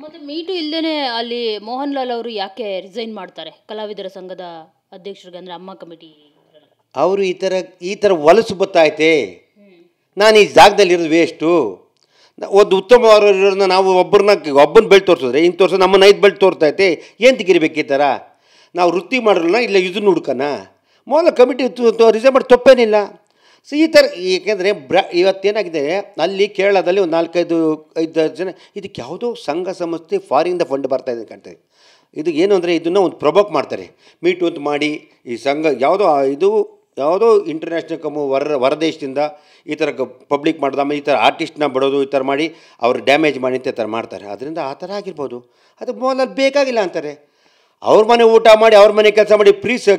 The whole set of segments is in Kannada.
ಮತ್ತು ಮೀಟು ಇಲ್ಲದೇ ಅಲ್ಲಿ ಮೋಹನ್ ಲಾಲ್ ಅವರು ಯಾಕೆ ರಿಸೈನ್ ಮಾಡ್ತಾರೆ ಕಲಾವಿದರ ಸಂಘದ ಅಧ್ಯಕ್ಷರಿಗೆ, ಅಂದರೆ ಅಮ್ಮ ಕಮಿಟಿ? ಅವರು ಈ ಥರ ಹೊಲಸು ಬತ್ತೈತೆ, ನಾನು ಈ ಜಾಗದಲ್ಲಿರೋದು ವೇಸ್ಟು, ಒಂದು ಉತ್ತಮವಾಗಿರೋದನ್ನ ನಾವು ಒಬ್ಬನ ಬೆಳೆ ತೋರಿಸಿದ್ರೆ ಇನ್ನು ತೋರಿಸೋ ನಮ್ಮನ್ನು 5 ಬೆಳೆ ತೋರ್ತೈತೆ, ಏನು ತೆಗಿರ್ಬೇಕು ಈ ಥರ? ನಾವು ವೃತ್ತಿ ಮಾಡೋಣ ಇಲ್ಲ ಇದನ್ನು ಹುಡ್ಕೋಣ? ಮೊದಲ ಕಮಿಟಿ ರಿಸೈನ್ ಮಾಡಿ ತಪ್ಪೇನಿಲ್ಲ. ಸೊ ಈ ಥರ, ಏಕೆಂದರೆ ಇವತ್ತೇನಾಗಿದೆ ಅಲ್ಲಿ ಕೇರಳದಲ್ಲಿ ಒಂದು 4-5 ಜನ ಇದಕ್ಕೆ ಯಾವುದೋ ಸಂಘ ಸಂಸ್ಥೆ ಫಾರಿನಿಂದ ಫಂಡ್ ಬರ್ತಾಯಿದೆ ಕಾಣ್ತದೆ. ಇದು ಏನು ಅಂದರೆ ಇದನ್ನು ಒಂದು ಪ್ರೊವೋಕ್ ಮಾಡ್ತಾರೆ, ಮೀಟು ಅಂತ ಮಾಡಿ ಈ ಸಂಘ ಯಾವುದೋ ಇಂಟರ್ನ್ಯಾಷನಲ್ ಹೊರದೇಶದಿಂದ ಈ ಥರ ಪಬ್ಲಿಕ್ ಮಾಡೋದು, ಆಮೇಲೆ ಈ ಥರ ಆರ್ಟಿಸ್ಟ್ನ ಬಿಡೋದು, ಈ ಥರ ಮಾಡಿ ಅವ್ರು ಡ್ಯಾಮೇಜ್ ಮಾಡಿ ಅಂತ ಈ ಥರ ಮಾಡ್ತಾರೆ. ಅದರಿಂದ ಆ ಥರ ಆಗಿರ್ಬೋದು. ಅದು ಮೊದಲಲ್ಲಿ ಬೇಕಾಗಿಲ್ಲ ಅಂತಾರೆ. ಅವ್ರ ಮನೆ ಊಟ ಮಾಡಿ, ಅವ್ರ ಮನೆ ಕೆಲಸ ಮಾಡಿ,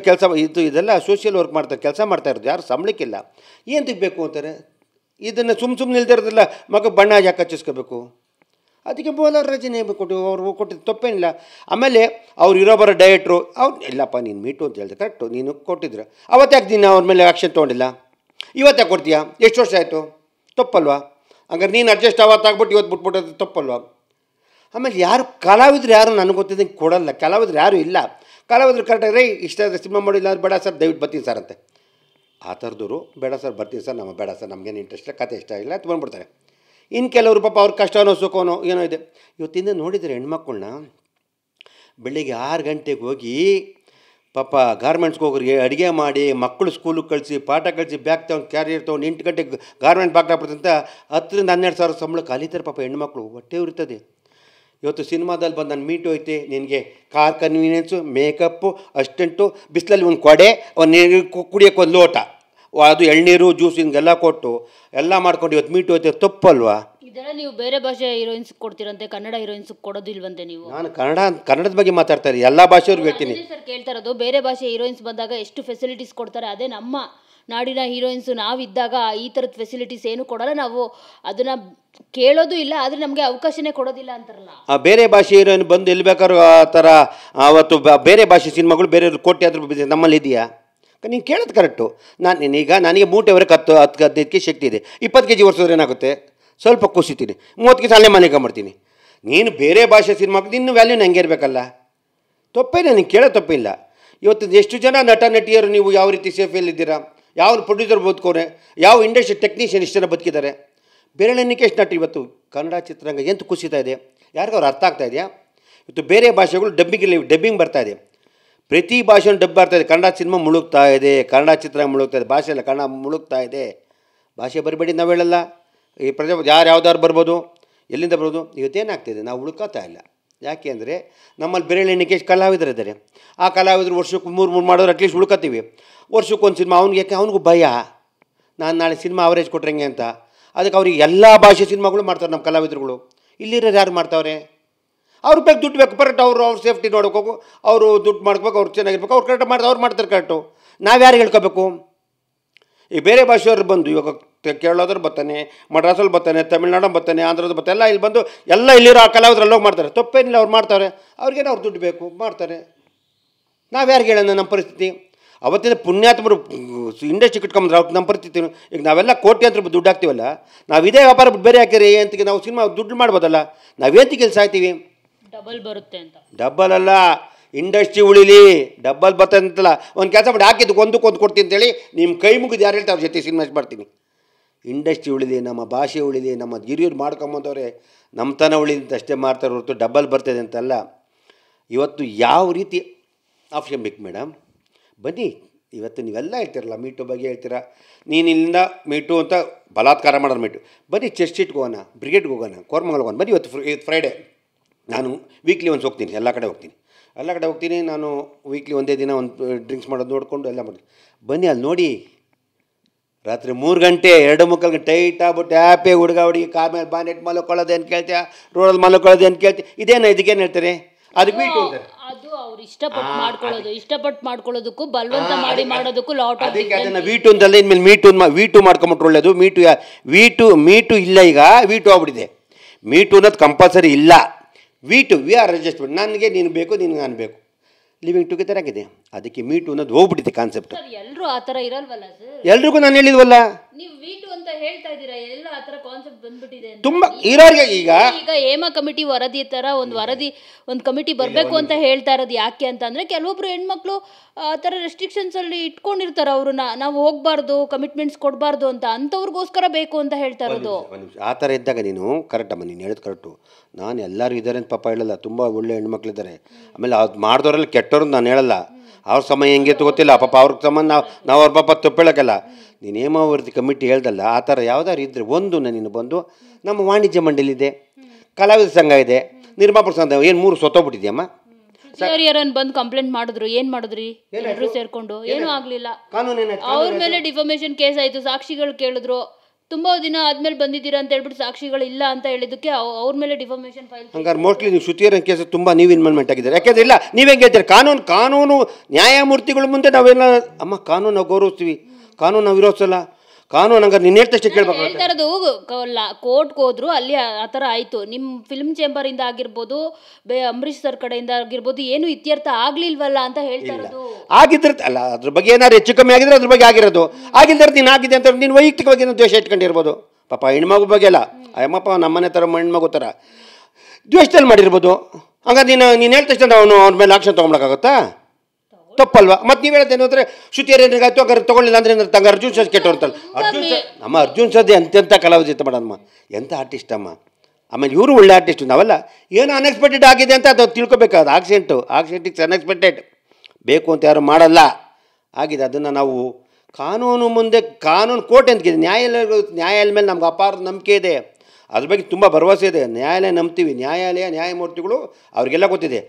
ಕೆಲಸ ಇದೆಲ್ಲ ಸೋಷಿಯಲ್ ವರ್ಕ್ ಮಾಡ್ತಾರೆ, ಕೆಲಸ ಮಾಡ್ತಾ ಇರೋದು, ಯಾರು ಸಂಬಳಕ್ಕಿಲ್ಲ. ಏನು ತೆಗಬೇಕು ಅಂತಾರೆ. ಇದನ್ನು ಸುಮ್ಮನೆ ಇಲ್ದಿರೋದಿಲ್ಲ, ಮಗ ಬಣ್ಣ ಯಾಕೆ ಹಚ್ಚಿಸ್ಕೋಬೇಕು? ಅದಕ್ಕೆ ಬೋಲರ್ ರಜನೆ ಅವ್ರು ಕೊಟ್ಟಿದ್ದು ತಪ್ಪೇನಿಲ್ಲ. ಆಮೇಲೆ ಅವ್ರು ಇರೋ ಡೈರೆಕ್ಟ್ರು ಇಲ್ಲಪ್ಪ ನೀನು ಮೀಟು ಅಂತ ಹೇಳಿದೆ ಕರೆಕ್ಟು, ನೀನು ಕೊಟ್ಟಿದ್ರು, ಅವತ್ತಾಕೆ ನೀನು ಅವ್ರ ಮೇಲೆ ಆ್ಯಕ್ಷನ್ ತೊಗೊಂಡಿಲ್ಲ, ಇವತ್ತಾಕೆ ಕೊಡ್ತೀಯಾ? ಎಷ್ಟು ವರ್ಷ ಆಯಿತು? ತಪ್ಪಲ್ವಾ? ಹಂಗಾರೆ ನೀನು ಅಡ್ಜಸ್ಟ್ ಅವತ್ತಾಗ್ಬಿಟ್ಟು ಇವತ್ತು ಬಿಟ್ಬಿಟ್ಟೋದು ತಪ್ಪಲ್ವಾ? ಆಮೇಲೆ ಕಲಾವಿದ್ರು ಯಾರು ನನಗೆ ಗೊತ್ತಿದ್ದಂಗೆ ಕೊಡಲ್ಲ, ಕಲಾವಿದ್ರು ಯಾರೂ ಇಲ್ಲ. ಕಲಾವಿದ್ರು ಕರೆಕ್ಟಾಗಿ ಇಷ್ಟ ಸಿನಿಮಾ ಮಾಡಿಲ್ಲ ಬೇಡ ಸರ್ ದಯವಿಟ್ಟು ಬರ್ತೀನಿ ಸರ್ ಅಂತೆ. ಆ ಥರದವರು ಬೇಡ ಸರ್ ಬರ್ತೀನಿ ಸರ್, ಬೇಡ ಸರ್ ನಮಗೇನು ಇಂಟ್ರೆಸ್ಟ್ ಇಲ್ಲ, ಕತೆ ಇಷ್ಟ ಇಲ್ಲ ಅಂತ ಬಂದ್ಬಿಡ್ತಾರೆ. ಇನ್ನು ಕೆಲವರು ಪಾಪ ಅವ್ರ ಕಷ್ಟನೋ ಸುಖನೋ ಏನೋ ಇದೆ. ಇವತ್ತಿಂದ ನೋಡಿದರೆ ಹೆಣ್ಮಕ್ಳನ್ನ ಬೆಳಿಗ್ಗೆ 6 ಗಂಟೆಗೆ ಹೋಗಿ ಪಾಪ ಗಾರ್ಮೆಂಟ್ಸ್ಗೆ ಹೋಗೋರಿಗೆ ಅಡುಗೆ ಮಾಡಿ, ಮಕ್ಕಳು ಸ್ಕೂಲಿಗೆ ಕಳಿಸಿ, ಪಾಠ ಕಳಿಸಿ, ಬ್ಯಾಗ್ ತೊಗೊಂಡು ಕ್ಯಾರಿಯರ್ ತೊಗೊಂಡು 8 ಗಂಟೆಗೆ ಗಾರ್ಮೆಂಟ್ ಬಾಗ್ಲಾಗ್ಬಿಡ್ತಂತ 10-12 ಸಾವಿರ ಸಂಬಳ ಕಲಿತಾರೆ ಪಾಪ ಹೆಣ್ಮಕ್ಳು, ಹೊಟ್ಟೆ ಉರಿತದೆ. ಇವತ್ತು ಸಿನಿಮಾದಲ್ಲಿ ಬಂದು ನಾನು ಮೀಟು ಐತೆ, ನಿನಗೆ ಕಾರ್ ಕನ್ವೀನಿಯನ್ಸು, ಮೇಕಪ್ಪು, ಅಸ್ಟೆಂಟು, ಬಿಸಿಲಲ್ಲಿ ಒಂದು ಕೊಡೆ, ಒಂದು ನೀರು ಕುಡಿಯೋಕ್ಕೆ ಒಂದು ಲೋಟ, ಅದು ಎಳ್ನೀರು ಜ್ಯೂಸ್ ಹಿಂಗೆಲ್ಲ ಕೊಟ್ಟು ಎಲ್ಲ ಮಾಡ್ಕೊಂಡು ಇವತ್ತು ಮೀಟು ಐತೆ, ತಪ್ಪಲ್ವಾ? ಇದೆಲ್ಲ ನೀವು ಬೇರೆ ಭಾಷೆ ಹೀರೋಯಿನ್ಸ್ ಕೊಡ್ತೀರಂತೆ, ಕನ್ನಡ ಹೀರೋಯಿನ್ಸ್ ಕೊಡೋದಿಲ್ವಂತೆ ನೀವು? ನಾನು ಕನ್ನಡದ ಬಗ್ಗೆ ಮಾತಾಡ್ತಾರೆ, ಎಲ್ಲ ಭಾಷೆಯವ್ರಿಗೆ ಹೇಳ್ತೀನಿ ಸರ್. ಕೇಳ್ತಾ ಇರೋದು ಬೇರೆ ಭಾಷೆ ಹೀರೋಯಿನ್ಸ್ ಬಂದಾಗ ಎಷ್ಟು ಫೆಸಿಲಿಟೀಸ್ ಕೊಡ್ತಾರೆ, ಅದೇ ನಮ್ಮ ನಾಡಿನ ಹೀರೋಯಿನ್ಸು ನಾವಿದ್ದಾಗ ಈ ಥರದ ಫೆಸಿಲಿಟೀಸ್ ಏನು ಕೊಡಲ್ಲ, ನಾವು ಅದನ್ನು ಕೇಳೋದು ಇಲ್ಲ, ಆದರೆ ನಮಗೆ ಅವಕಾಶನೇ ಕೊಡೋದಿಲ್ಲ ಅಂತಾರಲ್ಲ. ಬೇರೆ ಭಾಷೆ ಹೀರೋಯಿನ್ ಬಂದು ಎಲ್ಲಿ ಬೇಕಾದ್ರೂ ಆ ಥರ ಅವತ್ತು ಬೇರೆ ಭಾಷೆ ಸಿನಿಮಾಗಳು ಬೇರೆಯವ್ರು ಕೋಟಿ ಆದರೂ ನಮ್ಮಲ್ಲಿ ಇದೆಯಾ? ನೀನು ಕೇಳೋದು ಕರೆಕ್ಟು. ಈಗ ನನಗೆ ಮೂಟೆವರೆಗೆ 10-15 ಕೆ ಜಿ ಶಕ್ತಿ ಇದೆ, 20 ಕೆ ಜಿ ವರ್ಷದ್ರೆ ಏನಾಗುತ್ತೆ? ಸ್ವಲ್ಪ ಕುಸಿತೀನಿ, 30 ಕೆ ಜಿ ಅಲ್ಲೇ ಮನೆಗೆ ಮಾಡ್ತೀನಿ. ನೀನು ಬೇರೆ ಭಾಷೆ ಸಿನಿಮಾಗೆ ನಿನ್ನ ವ್ಯಾಲ್ಯೂನ ಹೆಂಗೆ ಇರಬೇಕಲ್ಲ? ತಪ್ಪೇನೆ, ನೀನು ಕೇಳೋ ತಪ್ಪಿಲ್ಲ. ಇವತ್ತು ಎಷ್ಟು ಜನ ನಟ ನಟಿಯರು ನೀವು ಯಾವ ರೀತಿ ಸೇಫಿಯಲ್ಲಿದ್ದೀರಾ? ಯಾವ ಪ್ರೊಡ್ಯೂಸರ್ ಬದುಕೋರೆ, ಯಾವ ಇಂಡಸ್ಟ್ರಿ ಟೆಕ್ನಿಷಿಯನ್ ಎಷ್ಟು ಜನ ಬದುಕಿದ್ದಾರೆ? ಬೆರಳೆಣಿಕೆ ಎಷ್ಟು ನಟ ಇವತ್ತು ಕನ್ನಡ ಚಿತ್ರರಂಗ ಎಂತ ಕುಸಿತಾ ಇದೆ? ಯಾರಿಗೂ ಅವ್ರು ಅರ್ಥ ಆಗ್ತಾ ಇದೆಯಾ? ಇವತ್ತು ಬೇರೆ ಭಾಷೆಗಳು ಡಬ್ಬಿಂಗ್ ಬರ್ತಾ ಇದೆ, ಪ್ರತಿ ಭಾಷೆಯನ್ನು ಡಬ್ ಬರ್ತಾ ಇದೆ. ಕನ್ನಡ ಸಿನಿಮಾ ಮುಳುಗ್ತಾ ಇದೆ, ಕನ್ನಡ ಚಿತ್ರರಂಗ ಮುಳುಗ್ತಾ ಇದೆ, ಭಾಷೆ ಅಲ್ಲ ಕನ್ನಡ ಮುಳುಗ್ತಾ ಇದೆ. ಭಾಷೆ ಬರಬೇಡಿ ನಾವು ಹೇಳಲ್ಲ, ಈ ಯಾವ್ದಾದ್ರು ಬರ್ಬೋದು, ಎಲ್ಲಿಂದ ಬರ್ಬೋದು. ಇವತ್ತೇನಾಗ್ತಿದೆ, ನಾವು ಉಳ್ಕೋತಾ ಇಲ್ಲ. ಯಾಕೆ ಅಂದರೆ ನಮ್ಮಲ್ಲಿ ಬೆರಳೆಣಿಕೆ ಕಲಾವಿದರಿದ್ದಾರೆ. ಆ ಕಲಾವಿದರು ವರ್ಷಕ್ಕೆ 3 ಮಾಡೋರು ಅಟ್ಲೀಸ್ಟ್ ಉಳ್ಕೋತೀವಿ. ವರ್ಷಕ್ಕೊಂದು ಸಿನಿಮಾ ಅವ್ನಿಗೂ ಭಯ, ನಾನು ನಾಳೆ ಸಿನಿಮಾ ಅವರೇಜ್ ಕೊಟ್ರೆ ಹೆಂಗೆ ಅಂತ. ಅದಕ್ಕೆ ಅವ್ರಿಗೆ ಎಲ್ಲ ಭಾಷೆ ಸಿನಿಮಾಗಳು ಮಾಡ್ತಾರೆ ನಮ್ಮ ಕಲಾವಿದರುಗಳು. ಇಲ್ಲಿರೋರು ಯಾರು ಮಾಡ್ತಾವ್ರೆ? ಅವ್ರು ಬೇಕು ದುಡ್ಡು ಬೇಕು, ಕರೆಕ್ಟ್ ಅವ್ರು ಸೇಫ್ಟಿ ನೋಡ್ಕೋಬೇಕು, ಅವರು ದುಡ್ಡು ಮಾಡ್ಕೋಬೇಕು, ಅವ್ರು ಚೆನ್ನಾಗಿರ್ಬೇಕು, ಅವ್ರು ಕರೆಕ್ಟ್ ಮಾಡ್ತಾರೆ ಕರೆಕ್ಟು. ನಾವು ಯಾರು ಹೇಳ್ಕೋಬೇಕು? ಈ ಬೇರೆ ಭಾಷೆಯವ್ರು ಬಂದು ಇವಾಗ ಕೇರಳದವ್ರು ಬರ್ತಾನೆ, ಮಡ್ರಾಸಲ್ಲಿ ಬರ್ತಾನೆ, ತಮಿಳ್ನಾಡು ಬರ್ತಾನೆ, ಆಂಧ್ರದ ಬರ್ತಾನೆ, ಎಲ್ಲ ಇಲ್ಲಿ ಬಂದು ಎಲ್ಲ ಇಲ್ಲಿರೋ ಆ ಕಲಾವಿದ್ರಲ್ಲಿ ಹೋಗಿ ಮಾಡ್ತಾರೆ. ತಪ್ಪೇನಿಲ್ಲ, ಅವ್ರು ಮಾಡ್ತಾರೆ. ಅವ್ರಿಗೇನು ಅವ್ರು ದುಡ್ಡು ಬೇಕು ಮಾಡ್ತಾರೆ. ನಾವು ಯಾರಿಗೆ ಹೇಳೋಣ ನಮ್ಮ ಪರಿಸ್ಥಿತಿ? ಅವತ್ತಿನ ಪುಣ್ಯಾತ್ಮರು ಇಂಡಸ್ಟ್ರಿ ಕಟ್ಕೊಂಬಂದ್ರೆ ಅವ್ರು ನಮ್ಮ ಪರಿಸ್ಥಿತಿ. ಈಗ ನಾವೆಲ್ಲ ಕೋಟಿ ಅಂತ ದುಡ್ಡು ಹಾಕ್ತೀವಲ್ಲ, ನಾವು ಇದೇ ವ್ಯಾಪಾರ ಬೇರೆ ಹಾಕಿರಿ ಅಂತಿಗೆ ನಾವು ಸಿನಿಮಾ ದುಡ್ಡು ಮಾಡ್ಬೋದಲ್ಲ. ನಾವೇಂತ ಕೆಲಸ ಆಯ್ತೀವಿ? ಡಬಲ್ ಬರುತ್ತೆ ಅಂತ. ಡಬ್ಬಲ್ ಅಲ್ಲ, ಇಂಡಸ್ಟ್ರಿ ಉಳಿಲಿ, ಡಬ್ಬಲ್ ಬರ್ತದೆ ಅಂತಲ್ಲ. ಒಂದು ಕೆಲಸ ಮಾಡಿ ಹಾಕಿದ್ದು ಒಂದು ಕೊಡ್ತೀನಿ ಅಂತೇಳಿ ನಿಮ್ಮ ಕೈ ಮುಗಿದು ಯಾರು ಹೇಳ್ತಾರೆ ಅವ್ರ ಜೊತೆ ಸಿನಿಮಾ ಮಾಡ್ತೀನಿ. ಇಂಡಸ್ಟ್ರಿ ಉಳಿಲಿ, ನಮ್ಮ ಭಾಷೆ ಉಳಿಲಿ, ನಮ್ಮ ಹಿರಿಯರು ಮಾಡ್ಕೊಂಬಂದವ್ರೆ ನಮ್ಮತನ ಉಳಿಲಿ ಅಂತ ಅಷ್ಟೇ ಮಾಡ್ತಾರೆ ಹೊರತು ಡಬ್ಬಲ್ ಬರ್ತದೆ ಅಂತಲ್ಲ. ಇವತ್ತು ಯಾವ ರೀತಿ ಆಪ್ಷನ್ ಬೇಕು ಮೇಡಮ್? ಬನ್ನಿ, ಇವತ್ತು ನೀವೆಲ್ಲ ಹೇಳ್ತಿರಲ್ಲ ಮೀಟು ಬಗ್ಗೆ ಹೇಳ್ತೀರಾ. ನೀನು ಇಲ್ಲಿಂದ ಮೀಟು ಅಂತ ಬಲಾತ್ಕಾರ ಮಾಡೋದು ಮೀಟು. ಬನ್ನಿ ಚರ್ಚ್ಗೆ ಹೋಗೋಣ, ಬ್ರಿಗೇಡ್ಗೆ ಹೋಗೋಣ, ಕೋರ್ಮಂಗಲ್ಗೆ ಹೋಗೋಣ. ಬನ್ನಿ, ಇವತ್ತು ಫ್ರೈಡೇ, ನಾನು ವೀಕ್ಲಿ ಒನ್ಸ್ ಹೋಗ್ತೀನಿ, ಎಲ್ಲ ಕಡೆ ಹೋಗ್ತೀನಿ. ನಾನು ವೀಕ್ಲಿ ಒಂದೇ ದಿನ ಒಂದು ಡ್ರಿಂಕ್ಸ್ ಮಾಡೋದು ನೋಡಿಕೊಂಡು ಎಲ್ಲ ಮಾಡ್ತೀನಿ. ಬನ್ನಿ, ಅಲ್ಲಿ ನೋಡಿ, ರಾತ್ರಿ 3 ಗಂಟೆ 2-3 ಗಂಟೆ ಟೈಟ್ ಆಗ್ಬಿಟ್ಟು ಹ್ಯಾಪಿ ಹುಡುಗ ಹುಡುಗಿ ಕಾರ್ ಮೇಲೆ ಬಾನೆಟ್ ಮಲ್ಕೊಳ್ಳೋದು ಏನು ಕೇಳ್ತೀಯ, ರೋಡಲ್ಲಿ ಮಲ್ಕೊಳ್ಳೋದು ಏನು ಕೇಳ್ತೀಯ? ಇದಕ್ಕೇನು ಹೇಳ್ತಾರೆ? ಅದಕ್ಕೆ ಮೀಟು ಅಂತಾರೆ. ಅದು ಅವ್ರು ಇಷ್ಟಪಟ್ಟು ಮಾಡ್ಕೊಳ್ಳೋದಕ್ಕೂ ಬಲವಂತ ಮಾಡಿ ಮಾಡೋದಕ್ಕೂ ಲಾಟ್. ಅದಕ್ಕೆ ಅದನ್ನು ವೀಟು ಅಂತಲ್ಲ, ಇನ್ಮೇಲೆ ವೀಟು ಮಾಡ್ಕೊಂಬಿಟ್ರೆ ಒಳ್ಳೇದು. ಮೀಟು ಇಲ್ಲ, ಈಗ ವೀಟು ಆಗ್ಬಿಟ್ಟಿದೆ. ಮೀಟು ಅನ್ನೋದು ಕಂಪಲ್ಸರಿ ಇಲ್ಲ. We are adjustment. ನನಗೆ ನೀನು ಬೇಕು, ನಾನು ಬೇಕು, ಲಿವಿಂಗ್ ಟುಗೆದರ್ ಆಗಿದೆ. ಅದಕ್ಕೆ ಮೀಟು ಅನ್ನೋದು ಹೋಗ್ಬಿಟ್ಟಿದೆ ಕಾನ್ಸೆಪ್ಟ್. ಸರ್ ಎಲ್ಲರೂ ಆ ಥರ ಇರಲ್ವಲ್ಲ ಸರ್? ಎಲ್ರಿಗೂ ನಾನು ಹೇಳಿದ್ವಲ್ಲ, ನೀವು ವೀಟು ಅಂತ ಹೇಳ್ತಾ ಇದ್ದೀರಾ, ಎಲ್ಲ ಆ ಥರ ಕಾನ್ಸೆಪ್ಟ್ ಬಂದ್ಬಿಟ್ಟಿದೆ ಅಂತ. ತುಂಬ ಇರೋರಿಗೆ ಈಗ ಹೇಮಾ ಕಮಿಟಿ ವರದಿ ಥರ ಒಂದು ಕಮಿಟಿ ಬರಬೇಕು ಅಂತ ಹೇಳ್ತಾ ಇರೋದು ಯಾಕೆ ಅಂತಂದರೆ, ಕೆಲವೊಬ್ರು ಹೆಣ್ಮಕ್ಳು ಆ ಥರ ರೆಸ್ಟ್ರಿಕ್ಷನ್ಸಲ್ಲಿ ಇಟ್ಕೊಂಡಿರ್ತಾರೆ, ಅವ್ರನ್ನ ನಾವು ಹೋಗ್ಬಾರ್ದು, ಕಮಿಟ್ಮೆಂಟ್ಸ್ ಕೊಡಬಾರ್ದು ಅಂತ, ಅಂಥವ್ರಿಗೋಸ್ಕರ ಬೇಕು ಅಂತ ಹೇಳ್ತಾ ಇರೋದು. ಆ ಥರ ಇದ್ದಾಗ ನೀನು ಕರೆಕ್ಟಮ್ಮ, ನೀನು ಹೇಳೋದು ಕರೆಕ್ಟು. ನಾನು ಎಲ್ಲರೂ ಇದ್ದಾರೆ ಅಂತ ಪಾಪ ಹೇಳಲ್ಲ, ತುಂಬ ಒಳ್ಳೆ ಹೆಣ್ಮಕ್ಳಿದ್ದಾರೆ. ಆಮೇಲೆ ಅದು ಮಾಡಿದವರೆಲ್ಲ ಕೆಟ್ಟವ್ರು ನಾನು ಹೇಳಲ್ಲ, ಅವ್ರ ಸಮಯ ಹೆಂಗೆ ಗೊತ್ತಿಲ್ಲ ಪಾಪ, ಅವ್ರ ಸಂಬಂಧ ನಾವು ಅವ್ರ ಪಾಪ ತಪ್ಪೇಳಕ್ಕಲ್ಲ. ನೀನು ಹೇಮಾವತಿ ಕಮಿಟಿ ಹೇಳ್ದಲ್ಲ, ಆ ಥರ ಯಾವ್ದಾರು ಇದ್ದರೆ ಒಂದು ನೀನು ಬಂದು, ನಮ್ಮ ವಾಣಿಜ್ಯ ಮಂಡಳಿ ಇದೆ, ಕಲಾವಿದ ಸಂಘ ಇದೆ, ನಿರ್ಮಾಪಕ ಸಂಘ, ಏನು 3 ಸೊತ್ತೋಗ್ಬಿಟ್ಟಿದ್ಯಮ್ಮ. ಯಾರನ್ನ ಬಂದು ಕಂಪ್ಲೇಂಟ್ ಮಾಡಿದ್ರು, ಏನು ಮಾಡಿದ್ರಿ ಎಲ್ಲರೂ ಸೇರ್ಕೊಂಡು? ಏನೂ ಆಗಲಿಲ್ಲ. ಅವ್ರ ಮೇಲೆ ಡಿಫಾಮೇಷನ್ ಕೇಸ್ ಆಯಿತು, ಸಾಕ್ಷಿಗಳು ಕೇಳಿದ್ರು, ತುಂಬ ದಿನ ಆದ್ಮೇಲೆ ಬಂದಿದ್ದೀರಾ ಅಂತ ಹೇಳ್ಬಿಟ್ಟು ಸಾಕ್ಷಿಗಳು ಇಲ್ಲ ಅಂತ ಹೇಳಿದ್ದಕ್ಕೆ ಅವ್ರ ಮೇಲೆ ಡಿಫಾಮೇಷನ್ ಫೈಲ್. ಹಂಗಾರೆ ಮೋಸ್ಟ್ಲಿ ನೀವು ಶ್ರುತಿಯರ ಕೇಸ್ ತುಂಬ ನೀವು ಇನ್ವಾಲ್ವ್ಮೆಂಟ್ ಆಗಿದ್ದಾರೆ. ಯಾಕೆಂದ್ರೆ ಇಲ್ಲ ನೀವು ಹೆಂಗೆ ಹೇಳ್ತೀರಿ, ಕಾನೂನು ನ್ಯಾಯಮೂರ್ತಿಗಳ ಮುಂದೆ ನಾವೆಲ್ಲ ಅಮ್ಮ ಕಾನೂನು ನಾವು ಗೌರವಿಸ್ತೀವಿ, ಕಾನೂನು ನಾವು ವಿರೋಧಿಸಲ್ಲ. ಕಾನೂನು ಹಂಗಾರೆ ನೀನು ಹೇಳ್ತಷ್ಟೇ ಕೇಳ್ಬೇಕು. ಹೇಳ್ತಾ ಇರೋದು ಕೋರ್ಟ್ಗೆ ಹೋದ್ರು, ಅಲ್ಲಿ ಆ ಥರ ಆಯಿತು. ನಿಮ್ಮ ಫಿಲ್ಮ್ ಚೇಂಬರಿಂದ ಆಗಿರ್ಬೋದು, ಅಂಬರೀಷ್ ಸರ್ ಕಡೆಯಿಂದ ಆಗಿರ್ಬೋದು, ಏನು ಇತ್ಯರ್ಥ ಆಗ್ಲಿಲ್ವಲ್ಲ ಅಂತ ಹೇಳ್ತಾ ಇರೋದು. ಆಗಿದ್ರೆ ಅಲ್ಲ, ಅದ್ರ ಬಗ್ಗೆ ಏನಾದ್ರು ಹೆಚ್ಚು ಕಮ್ಮಿ ಆಗಿದ್ರೆ ಅದ್ರ ಬಗ್ಗೆ ಆಗಿರೋದು, ಆಗಿಲ್ದ್ರೆ ನೀನು ಆಗಿದೆ ಅಂತ ನೀನು ವೈಯಕ್ತಿಕವಾಗಿ ದ್ವೇಷ ಇಟ್ಕೊಂಡಿರ್ಬೋದು. ಪಾಪ ಹೆಣ್ಮಗು ಬಗ್ಗೆ ಅಲ್ಲ, ಅಯ್ಯಮ್ಮಪ್ಪ ನಮ್ಮನೆ ಥರ ಹೆಣ್ಮಗು ಥರ ದ್ವೇಷದಲ್ಲಿ ಮಾಡಿರ್ಬೋದು. ಹಂಗಾದ್ರೆ ನೀನು ಹೇಳ್ತಷ್ಟೇ ಅವನು ಅವ್ರ ಮೇಲೆ ಆಕ್ಷನ್ ತೊಗೊಳಕ್ಕಾಗುತ್ತಾ? ತಪ್ಪಲ್ವಾ? ಮತ್ತು ನೀವು ಹೇಳ್ತೇನೆ ಅಂದರೆ ಶ್ರುತಿಯರೇನಾಯ್ತು ಹಂಗಾರೆ ತೊಗೊಳ್ಳಿಲ್ಲ ಅಂದರೆ ತಂಗ ಅರ್ಜುನ್ ಸರ್ ಕೆಟ್ಟವ್ರಂತಲ್ಲ. ನಮ್ಮ ಅರ್ಜುನ್ ಸರ್ದಿ ಎಂತೆಂಥ ಕಲಾವಿದ ಮಾಡಮ್ಮ, ಎಂಥ ಆರ್ಟಿಸ್ಟ್ ಅಮ್ಮ. ಆಮೇಲೆ ಇವರು ಒಳ್ಳೆ ಆರ್ಟಿಸ್ಟ್. ನಾವೆಲ್ಲ ಏನು ಅನ್ಎಕ್ಸ್ಪೆಕ್ಟೆಡ್ ಆಗಿದೆ ಅಂತ ಅದು ತಿಳ್ಕೊಬೇಕಾದ. ಆಕ್ಸಿಡೆಂಟಿಗೆ ಅನ್ಎಕ್ಸ್ಪೆಕ್ಟೆಡ್ ಬೇಕು ಅಂತ ಯಾರು ಮಾಡಲ್ಲ, ಆಗಿದೆ. ಅದನ್ನು ನಾವು ಕಾನೂನು ಮುಂದೆ, ಕಾನೂನು ಕೋರ್ಟ್ ಅಂತಿದೆ, ನ್ಯಾಯಾಲಯದ ಮೇಲೆ ನಮ್ಗೆ ಅಪಾರ ನಂಬಿಕೆ ಇದೆ, ಅದ್ರ ಬಗ್ಗೆ ತುಂಬ ಭರವಸೆ ಇದೆ. ನ್ಯಾಯಾಲಯ ನಂಬ್ತೀವಿ, ನ್ಯಾಯಮೂರ್ತಿಗಳು ಅವ್ರಿಗೆಲ್ಲ ಗೊತ್ತಿದೆ.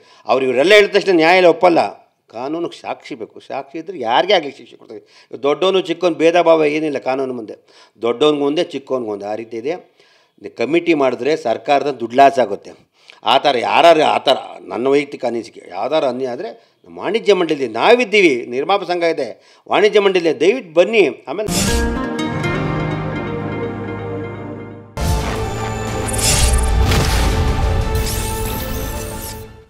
ಇವರೆಲ್ಲ ಹೇಳಿದ ತಕ್ಷಣ ನ್ಯಾಯಾಲಯ ಒಪ್ಪಲ್ಲ. ಕಾನೂನಿಗೆ ಸಾಕ್ಷಿ ಬೇಕು, ಸಾಕ್ಷಿ ಇದ್ದರೆ ಯಾರಿಗೆ ಆಗಲಿ ಶಿಕ್ಷೆ ಕೊಡ್ತೀವಿ. ದೊಡ್ಡವನು ಚಿಕ್ಕವನು ಭೇದ ಭಾವ ಏನಿಲ್ಲ ಕಾನೂನು ಮುಂದೆ, ದೊಡ್ಡವನಿಗೆ ಒಂದೇ ಚಿಕ್ಕವನಿಗೆ ಆ ರೀತಿ ಇದೆ. ಕಮಿಟಿ ಮಾಡಿದ್ರೆ ಸರ್ಕಾರದ ದುಡ್ಡು ಲಾಸ್ ಆಗುತ್ತೆ. ಆ ಥರ ಯಾರು ಆ ಥರ ನನ್ನ ವೈಯಕ್ತಿಕ ಅನಿಸಿಕೆ ಯಾವ್ದಾರು ಅನ್ಯ ಆದರೆ ವಾಣಿಜ್ಯ ಮಂಡಳಿ ನಾವಿದ್ದೀವಿ, ನಿರ್ಮಾಪಕ ಸಂಘ ಇದೆ, ವಾಣಿಜ್ಯ ಮಂಡಳಿ ದಯವಿಟ್ಟು ಬನ್ನಿ. ಆಮೇಲೆ